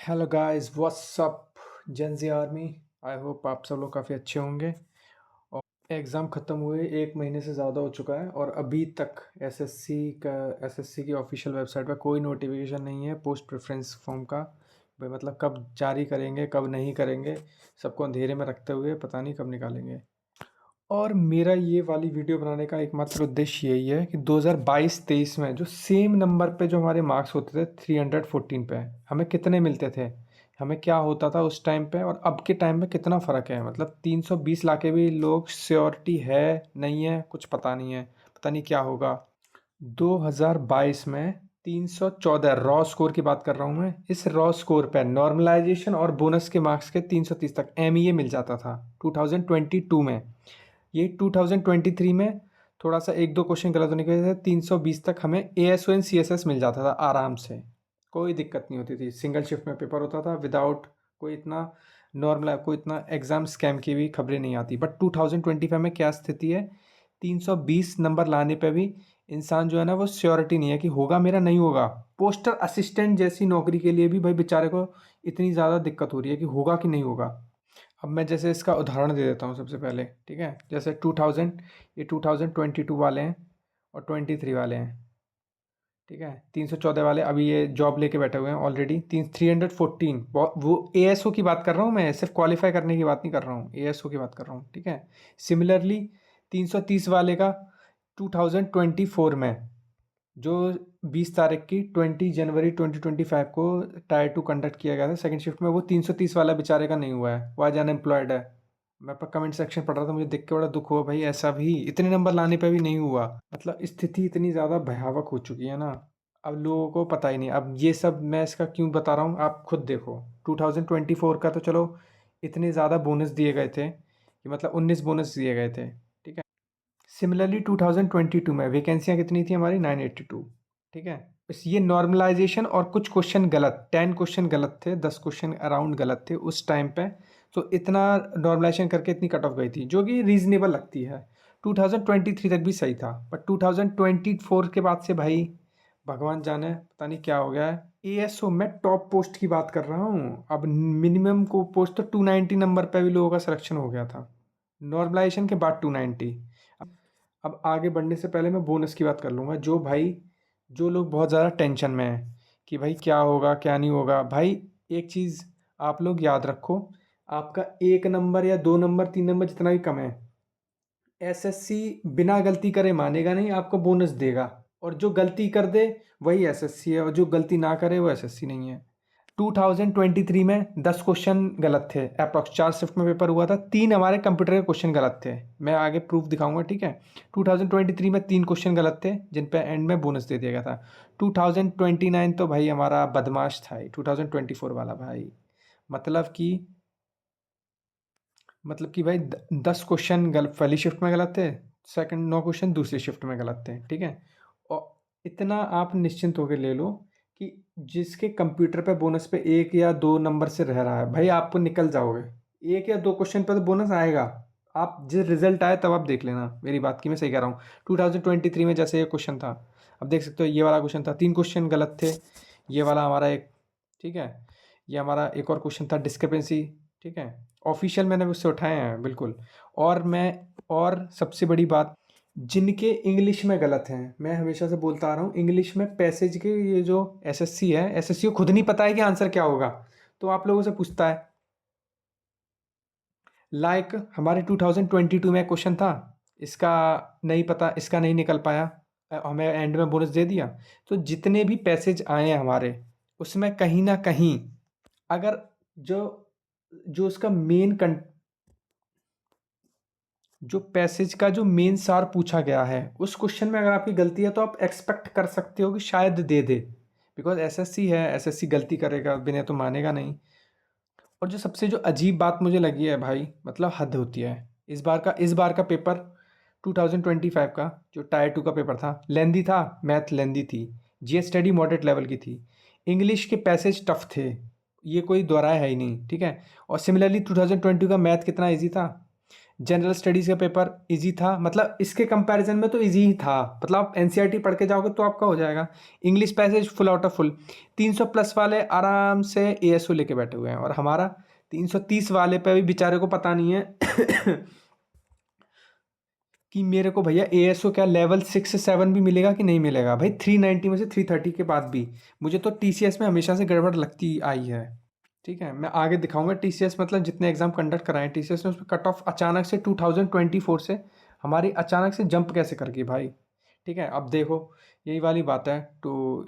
Hello guys, what's up Gen Z army. I hope आप सब लोग काफ़ी अच्छे होंगे। और एग्ज़ाम ख़त्म हुए 1 महीने से ज़्यादा हो चुका है और अभी तक एसएससी की ऑफिशियल वेबसाइट पर कोई नोटिफिकेशन नहीं है पोस्ट प्रेफरेंस फॉर्म का। भाई मतलब कब जारी करेंगे कब नहीं करेंगे, सबको अंधेरे में रखते हुए पता नहीं कब निकालेंगे। और मेरा ये वाली वीडियो बनाने का एकमात्र उद्देश्य यही है कि 2022-23 में जो सेम नंबर पे जो हमारे मार्क्स होते थे 314 पे, हमें कितने मिलते थे, हमें क्या होता था उस टाइम पे और अब के टाइम में कितना फ़र्क है। मतलब 320 ला के भी लोग श्योरिटी है नहीं है कुछ पता नहीं है, पता नहीं क्या होगा। 2022 में 314 रॉ स्कोर की बात कर रहा हूँ मैं। इस रॉ स्कोर पे नॉर्मलाइजेशन और बोनस के मार्क्स के 330 तक एमईए मिल जाता था 2022 में। ये 2023 में थोड़ा सा एक दो क्वेश्चन गलत होने की वजह से 320 तक हमें एएसओ एंड सीएसएस मिल जाता था आराम से, कोई दिक्कत नहीं होती थी। सिंगल शिफ्ट में पेपर होता था विदाउट कोई इतना नॉर्मल, कोई इतना एग्ज़ाम स्कैम की भी खबरें नहीं आती। बट 2025 में क्या स्थिति है, 320 नंबर लाने पे भी इंसान जो है ना वो श्योरिटी नहीं है कि होगा मेरा नहीं होगा। पोस्टर असिस्टेंट जैसी नौकरी के लिए भी भाई बेचारे को इतनी ज़्यादा दिक्कत हो रही है कि होगा कि नहीं होगा। अब मैं जैसे इसका उदाहरण दे देता हूँ सबसे पहले, ठीक है। जैसे 2000, ये 2022 वाले हैं और 23 वाले हैं, ठीक है। 314 वाले अभी ये जॉब लेके बैठे हुए हैं ऑलरेडी। 314 वो एएसओ की बात कर रहा हूँ मैं, सिर्फ क्वालिफाई करने की बात नहीं कर रहा हूँ, एएसओ की बात कर रहा हूँ, ठीक है। सिमिलरली 330 वाले का 2024 में जो 20 तारीख की 20 जनवरी 2025 को टायर 2 कंडक्ट किया गया था सेकंड शिफ्ट में, वो 330 वाला बेचारे का नहीं हुआ है, वो आज अनएम्प्लॉयड है। मैं पर कमेंट सेक्शन पढ़ रहा था, मुझे देख के बड़ा दुख हुआ भाई, ऐसा भी इतने नंबर लाने पे भी नहीं हुआ। मतलब स्थिति इतनी ज़्यादा भयावह हो चुकी है ना, अब लोगों को पता ही नहीं। अब ये सब मैं इसका क्यों बता रहा हूँ आप खुद देखो। 2024 का तो चलो इतने ज़्यादा बोनस दिए गए थे कि मतलब 19 बोनस दिए गए थे, ठीक है। सिमिलरली 2022 में वैकेंसियाँ कितनी थी हमारी, 982, ठीक है। बस ये नॉर्मलाइजेशन और कुछ क्वेश्चन गलत, 10 क्वेश्चन गलत थे, 10 क्वेश्चन अराउंड गलत थे उस टाइम पे। तो इतना नॉर्मलाइजेशन करके इतनी कट ऑफ गई थी जो कि रीजनेबल लगती है। 2023 तक भी सही था, बट 2024 के बाद से भाई भगवान जाने पता नहीं क्या हो गया है। एएसओ में टॉप पोस्ट की बात कर रहा हूँ, अब मिनिमम को पोस्ट तो 290 नंबर पे भी लोगों का सिलेक्शन हो गया था, नॉर्मलाइजेशन के बाद 290। अब आगे बढ़ने से पहले मैं बोनस की बात कर लूँगा। जो भाई, जो लोग बहुत ज़्यादा टेंशन में हैं कि भाई क्या होगा क्या नहीं होगा, भाई एक चीज़ आप लोग याद रखो, आपका 1 नंबर या 2 नंबर 3 नंबर जितना भी कम है, एसएससी बिना गलती करे मानेगा नहीं, आपको बोनस देगा। और जो गलती कर दे वही एसएससी है, और जो गलती ना करे वो एसएससी नहीं है। 2023 में 10 क्वेश्चन गलत थे, अप्रॉक्स 4 शिफ्ट में पेपर हुआ था, 3 हमारे कंप्यूटर के क्वेश्चन गलत थे। मैं आगे प्रूफ दिखाऊंगा, ठीक है। 2023 में 3 क्वेश्चन गलत थे जिन पे एंड में बोनस दे दिया गया था। 2029 तो भाई हमारा बदमाश था ही, 2024 वाला भाई। मतलब कि मतलब कि भाई 10 क्वेश्चन गलत पहली शिफ्ट में गलत थे, सेकंड 9 क्वेश्चन दूसरी शिफ्ट में गलत थे, ठीक है। और इतना आप निश्चिंत होकर ले लो कि जिसके कंप्यूटर पे बोनस पे 1 या 2 नंबर से रह रहा है भाई, आपको निकल जाओगे। 1 या 2 क्वेश्चन पे तो बोनस आएगा, आप जिस रिजल्ट आए तब आप देख लेना मेरी बात की, मैं सही कह रहा हूँ। 2023 में जैसे ये क्वेश्चन था, अब देख सकते हो ये वाला क्वेश्चन था, 3 क्वेश्चन गलत थे, ये वाला हमारा एक, ठीक है। ये हमारा एक और क्वेश्चन था डिस्क्रिपेंसी, ठीक है। ऑफिशियल मैंने उससे उठाए हैं बिल्कुल। और सबसे बड़ी बात, जिनके इंग्लिश में गलत हैं, मैं हमेशा से बोलता आ रहा हूँ, इंग्लिश में पैसेज के ये जो एसएससी है, एसएससी को खुद नहीं पता है कि आंसर क्या होगा, तो आप लोगों से पूछता है। लाइक हमारे 2022 में क्वेश्चन था, इसका नहीं पता, इसका नहीं निकल पाया, हमें एंड में बोनस दे दिया। तो जितने भी पैसेज आए हैं हमारे, उसमें कहीं ना कहीं अगर जो जो उसका मेन, जो पैसेज का जो मेन सार पूछा गया है उस क्वेश्चन में अगर आपकी गलती है तो आप एक्सपेक्ट कर सकते हो कि शायद दे दे, बिकॉज एसएससी है, एसएससी गलती करेगा बिना तो मानेगा नहीं। और जो सबसे जो अजीब बात मुझे लगी है भाई, मतलब हद होती है, इस बार का पेपर 2025 का जो टायर 2 का पेपर था, लेंदी था, मैथ लेंदी थी, जीएस स्टडी मॉडरेट लेवल की थी, इंग्लिश के पैसेज टफ थे, ये कोई दोहराया है ही नहीं, ठीक है। और सिमिलरली 2020 का मैथ कितना ईजी था, जनरल स्टडीज़ का पेपर इजी था, मतलब इसके कंपैरिजन में तो इजी ही था, मतलब आप एनसीईआरटी पढ़ के जाओगे तो आपका हो जाएगा। English passage full out of full. 300 plus वाले आराम से एएसओ लेके बैठे हुए हैं, और हमारा 330 वाले पे भी बेचारे को पता नहीं है कि मेरे को भैया एएसओ क्या लेवल 6 से 7 भी मिलेगा कि नहीं मिलेगा। भाई 390 में से 330 के बाद भी मुझे तो टीसीएस में हमेशा से गड़बड़ लगती आई है। ठीक है, मैं आगे दिखाऊंगा टीसीएस, मतलब जितने एग्जाम कंडक्ट कराए टीसीएस ने उसमें कट ऑफ अचानक से 2024 से हमारी अचानक से जंप कैसे कर गई भाई। ठीक है, अब देखो यही वाली बात है। तो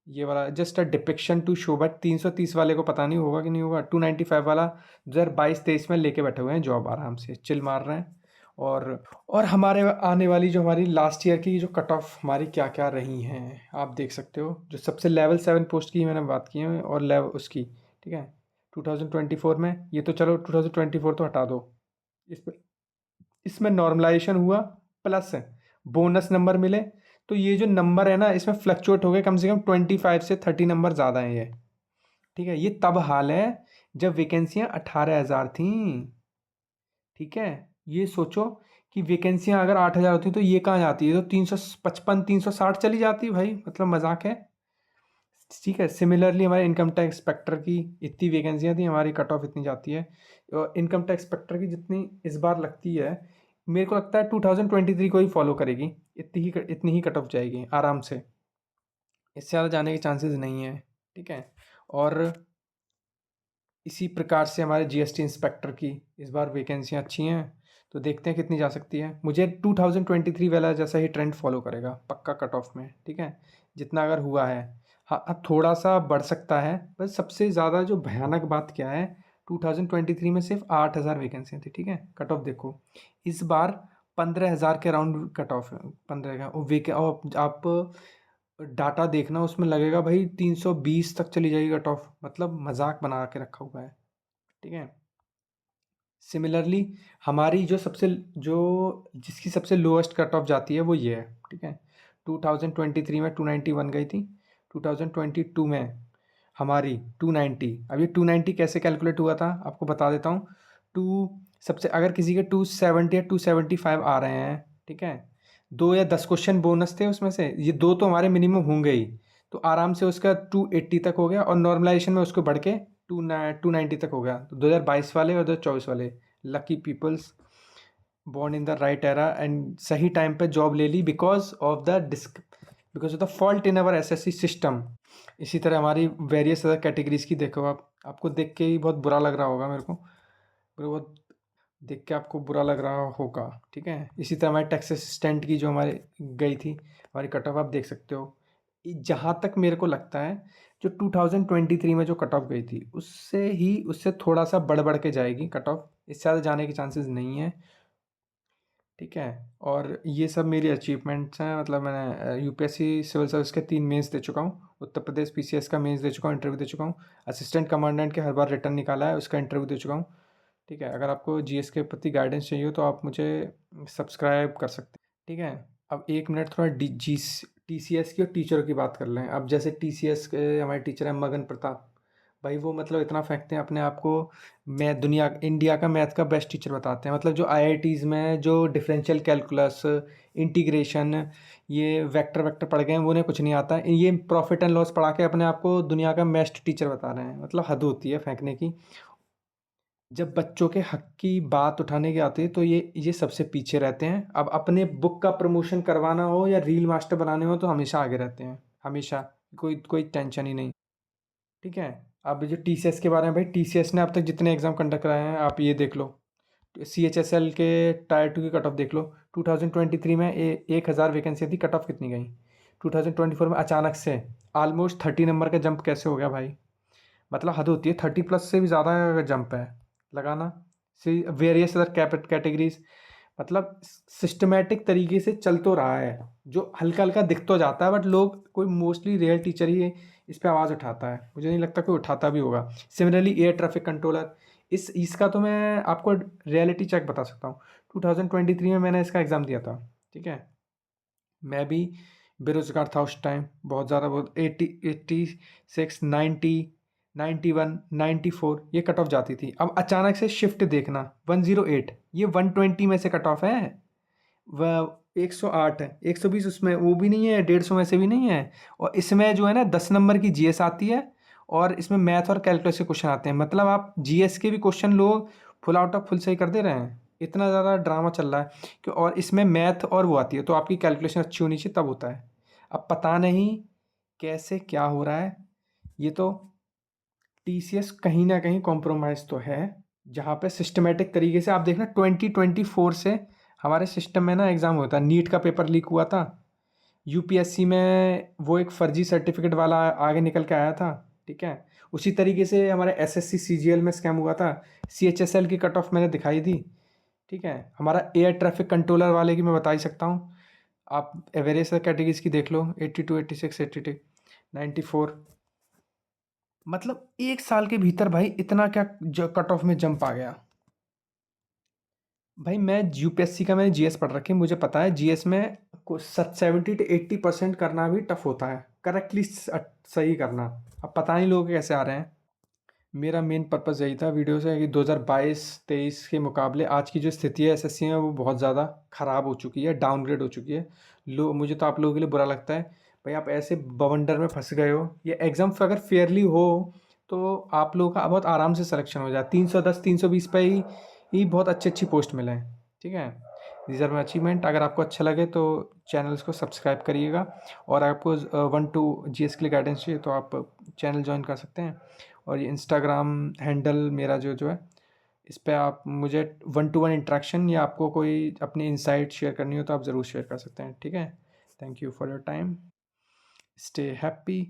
ये वाला just a depiction to show, but 330 वाले को पता नहीं होगा कि नहीं होगा। 295 वाला 2022-23 में लेके बैठे हुए हैं जॉब, आराम से चिल मार रहे हैं। और हमारे आने वाली जो हमारी लास्ट ईयर की जो कट ऑफ हमारी क्या क्या रही हैं आप देख सकते हो। जो सबसे लेवल 7 पोस्ट की मैंने बात की है, और लेवल उसकी, ठीक है, 2024 में, ये तो चलो 2024 तो हटा दो, इसमें इसमें नॉर्मलाइजेशन हुआ प्लस बोनस नंबर मिले। तो ये जो नंबर है ना, इसमें फ्लक्चुएट हो गए, कम से कम 25 से 30 नंबर ज़्यादा हैं ये। ठीक है, ये तब हाल है जब वैकेंसियाँ 18,000 थी। ठीक है, ये सोचो कि वैकेंसियाँ अगर 8,000 होती तो ये कहाँ जाती है, तो 355 360 चली जाती भाई, मतलब मजाक है। ठीक है, सिमिलरली हमारे इनकम टैक्स इंस्पेक्टर की इतनी वैकेंसियाँ थी, हमारी कट ऑफ इतनी जाती है। और इनकम टैक्स इंस्पेक्टर की जितनी इस बार लगती है, मेरे को लगता है 2023 को ही फॉलो करेगी, इतनी ही कट ऑफ जाएगी आराम से, इससे ज़्यादा जाने के चांसेस नहीं है। ठीक है, और इसी प्रकार से हमारे जीएसटी इंस्पेक्टर की इस बार वैकेंसियाँ अच्छी हैं, तो देखते हैं कितनी जा सकती है। मुझे 2023 वाला जैसा ही ट्रेंड फॉलो करेगा पक्का कट ऑफ में। ठीक है, जितना अगर हुआ है, हाँ अब थोड़ा सा बढ़ सकता है, बस सबसे ज़्यादा जो भयानक बात क्या है, 2023 में सिर्फ 8,000 वैकेंसियाँ थी। ठीक है, कट ऑफ देखो इस बार 15,000 के अराउंड कट ऑफ है, 15 का। और आप डाटा देखना, उसमें लगेगा भाई 320 तक चली जाएगी कट ऑफ, मतलब मजाक बना के रखा हुआ है। ठीक है, सिमिलरली हमारी जो जिसकी सबसे लोएस्ट कट ऑफ जाती है वो ये है। ठीक है, 2023 में 291 गई थी, 2022 में हमारी 290। अब ये 290 कैसे कैलकुलेट हुआ था आपको बता देता हूँ। टू सबसे अगर किसी के 270 या 275 आ रहे हैं, ठीक है, 2 या 10 क्वेश्चन बोनस थे उसमें से, ये दो तो हमारे मिनिमम होंगे ही, तो आराम से उसका 280 तक हो गया, और नॉर्मलाइजेशन में उसको बढ़ के 290 तक हो गया। तो 2022 वाले और 2024 वाले lucky peoples, born in the right era and सही टाइम पे जॉब ले ली, because of the fault in our SSC system. इसी तरह हमारी वेरियस अदर कैटेगरीज की देखो आपको देख के ही बहुत बुरा लग रहा होगा, मेरे को बहुत देख के आपको बुरा लग रहा होगा। ठीक है, इसी तरह हमारे टैक्स असिस्टेंट की जो हमारे गई थी, हमारी कट ऑफ आप देख सकते हो। जहाँ तक मेरे को लगता है जो 2023 में जो कट ऑफ गई थी, उससे थोड़ा सा बढ़ के जाएगी कट ऑफ, इससे ज़्यादा जाने के चांसेस नहीं है। ठीक है, और ये सब मेरी अचीवमेंट्स हैं, मतलब मैंने यूपीएससी सिविल सर्विस के 3 मेंस दे चुका हूँ, उत्तर प्रदेश पीसीएस का मेंस दे चुका हूँ, इंटरव्यू दे चुका हूँ, असिस्टेंट कमांडेंट के हर बार रिटर्न निकाला है, उसका इंटरव्यू दे चुका हूँ। ठीक है, अगर आपको जीएस के प्रति गाइडेंस चाहिए हो तो आप मुझे सब्सक्राइब कर सकते हैं। ठीक है, अब 1 मिनट थोड़ा टीसीएस की और टीचरों की बात कर लें। अब जैसे टीसीएस के हमारे टीचर हैं मगन प्रताप भाई, वो मतलब इतना फेंकते हैं अपने आप को, इंडिया का मैथ का बेस्ट टीचर बताते हैं। मतलब जो आईआईटीज़ में जो डिफरेंशियल कैलकुलस, इंटीग्रेशन, ये वेक्टर वेक्टर पढ़ गए हैं, वो उन्हें कुछ नहीं आता, ये प्रॉफिट एंड लॉस पढ़ा के अपने आप को दुनिया का बेस्ट टीचर बता रहे हैं। मतलब हद होती है फेंकने की। जब बच्चों के हक की बात उठाने की आती है तो ये सबसे पीछे रहते हैं। अब अपने बुक का प्रमोशन करवाना हो या रील मास्टर बनाने हो तो हमेशा आगे रहते हैं, हमेशा, कोई कोई टेंशन ही नहीं। ठीक है, अब जो टीसीएस के बारे में, भाई टीसीएस ने अब तक जितने एग्जाम कंडक्ट कराए हैं आप ये देख लो। सीएचएसएल के टायर 2 की कट ऑफ देख लो। 2023 में 1,000 वैकेंसी थी, कट ऑफ कितनी गई। 2024 में अचानक से ऑलमोस्ट 30 नंबर का जंप कैसे हो गया भाई, मतलब हद होती है। 30 प्लस से भी ज़्यादा जंप है लगाना। सी वेरियस अदर कैटेगरीज, मतलब सिस्टमेटिक तरीके से चल तो रहा है, जो हल्का हल्का दिख तो जाता है, बट लोग कोई मोस्टली रियल टीचर ही इस पे आवाज़ उठाता है, मुझे नहीं लगता कोई उठाता भी होगा। सिमिलरली एयर ट्रैफिक कंट्रोलर, इसका तो मैं आपको रियलिटी चेक बता सकता हूँ। 2023 में मैंने इसका एग्ज़ाम दिया था। ठीक है, मैं भी बेरोज़गार था उस टाइम, बहुत ज़्यादा, बहुत 86 90 91 94 ये कट ऑफ जाती थी। अब अचानक से शिफ्ट देखना 108, ये 120 में से कट ऑफ है, वह 108 है, 120 उसमें वो भी नहीं है, 150 में से भी नहीं है। और इसमें जो है ना 10 नंबर की जीएस आती है, और इसमें मैथ और कैलकुलस के क्वेश्चन आते हैं। मतलब आप जीएस के भी क्वेश्चन लोग फुल आउट ऑफ फुल सही कर दे रहे हैं, इतना ज़्यादा ड्रामा चल रहा है कि। और इसमें मैथ और वो आती है, तो आपकी कैलकुलेशन अच्छी होनी चाहिए तब होता है। अब पता नहीं कैसे क्या हो रहा है, ये तो टीसीएस कहीं ना कहीं कॉम्प्रोमाइज़ तो है, जहाँ पे सिस्टमेटिक तरीके से आप देखना 2024 से हमारे सिस्टम में ना एग्ज़ाम होता है। नीट का पेपर लीक हुआ था, यूपीएससी में वो एक फर्जी सर्टिफिकेट वाला आगे निकल के आया था, ठीक है। उसी तरीके से हमारे एसएससी सीजीएल में स्कैम हुआ था, सीएचएसएल की कट ऑफ मैंने दिखाई दी, ठीक है। हमारा एयर ट्रैफिक कंट्रोलर वाले की मैं बता ही सकता हूँ, आप वेरियस कैटेगरीज की देख लो, 82, 86, 82, 94। मतलब एक साल के भीतर भाई इतना क्या कट ऑफ में जंप आ गया। भाई मैं यूपीएससी का मैंने जीएस पढ़ रखी है, मुझे पता है जीएस में कुछ 70 to 80% करना भी टफ होता है, करेक्टली सही करना। अब पता नहीं लोग कैसे आ रहे हैं। मेरा मेन पर्पज़ यही था वीडियो से कि 2022-23 के मुकाबले आज की जो स्थिति है एसएससी में वो बहुत ज़्यादा ख़राब हो चुकी है, डाउनग्रेड हो चुकी है। मुझे तो आप लोगों के लिए बुरा लगता है भाई, आप ऐसे बवंडर में फंस गए हो। ये एग्ज़ाम अगर फेयरली हो तो आप लोगों का बहुत आराम से सिलेक्शन हो जाए, 310 320 पे ही बहुत अच्छी अच्छी पोस्ट मिले हैं, ठीक है। These are my achievement. अगर आपको अच्छा लगे तो चैनल्स को सब्सक्राइब करिएगा, और आपको 1-2 जीएस के लिए गाइडेंस चाहिए तो आप चैनल ज्वाइन कर सकते हैं। और ये इंस्टाग्राम हैंडल मेरा जो जो है, इस पे आप मुझे 1-to-1 इंटरेक्शन या आपको कोई अपनी इंसाइट शेयर करनी हो तो आप ज़रूर शेयर कर सकते हैं, ठीक है। Thank you for your time, stay happy.